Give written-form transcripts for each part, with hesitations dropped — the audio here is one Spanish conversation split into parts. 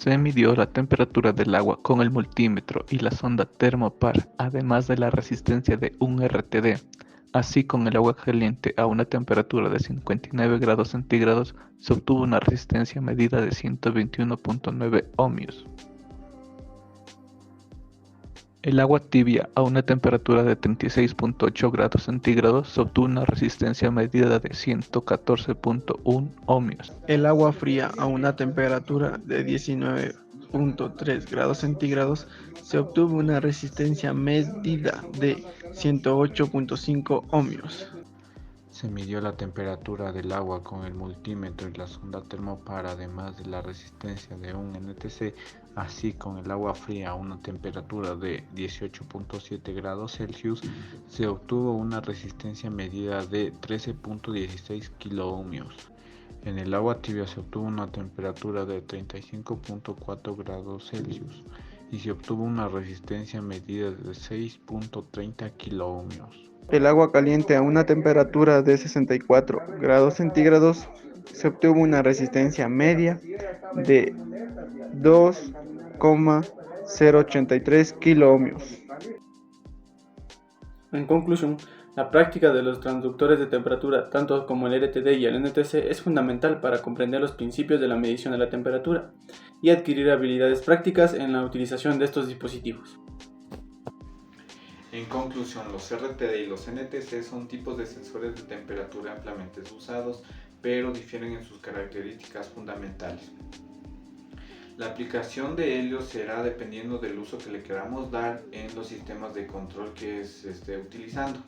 Se midió la temperatura del agua con el multímetro y la sonda Thermopar, además de la resistencia de un RTD. Así, con el agua caliente a una temperatura de 59 grados centígrados, se obtuvo una resistencia medida de 121.9 ohmios. El agua tibia a una temperatura de 36.8 grados centígrados se obtuvo una resistencia medida de 114.1 ohmios. El agua fría a una temperatura de 19.3 grados centígrados se obtuvo una resistencia medida de 108.5 ohmios. Se midió la temperatura del agua con el multímetro y la sonda Thermopar, además de la resistencia de un NTC. Así, con el agua fría a una temperatura de 18.7 grados Celsius, se obtuvo una resistencia medida de 13.16 kiloohmios. En el agua tibia se obtuvo una temperatura de 35.4 grados Celsius y se obtuvo una resistencia medida de 6.30 kiloohmios. El agua caliente a una temperatura de 64 grados centígrados se obtuvo una resistencia media de 2,083 kiloohmios. En conclusión, la práctica de los transductores de temperatura, tanto como el RTD y el NTC, es fundamental para comprender los principios de la medición de la temperatura y adquirir habilidades prácticas en la utilización de estos dispositivos. En conclusión, los RTD y los NTC son tipos de sensores de temperatura ampliamente usados, pero difieren en sus características fundamentales. La aplicación de ellos será dependiendo del uso que le queramos dar en los sistemas de control que se esté utilizando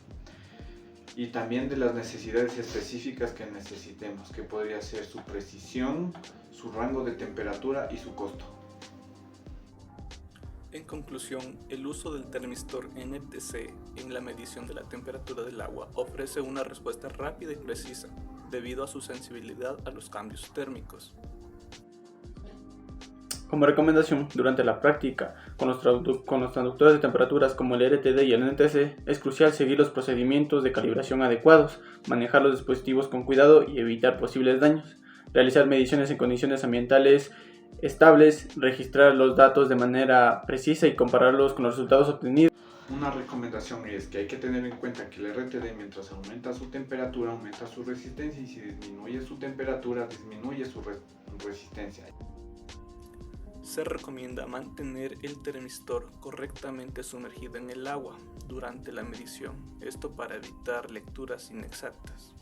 y también de las necesidades específicas que necesitemos, que podría ser su precisión, su rango de temperatura y su costo. En conclusión, el uso del termistor NTC en la medición de la temperatura del agua ofrece una respuesta rápida y precisa, debido a su sensibilidad a los cambios térmicos. Como recomendación, durante la práctica con los transductores de temperaturas como el RTD y el NTC, es crucial seguir los procedimientos de calibración adecuados, manejar los dispositivos con cuidado y evitar posibles daños, realizar mediciones en condiciones ambientales estables, registrar los datos de manera precisa y compararlos con los resultados obtenidos. Una recomendación es que hay que tener en cuenta que el RTD, mientras aumenta su temperatura, aumenta su resistencia, y si disminuye su temperatura, disminuye su resistencia. Se recomienda mantener el termistor correctamente sumergido en el agua durante la medición, esto para evitar lecturas inexactas.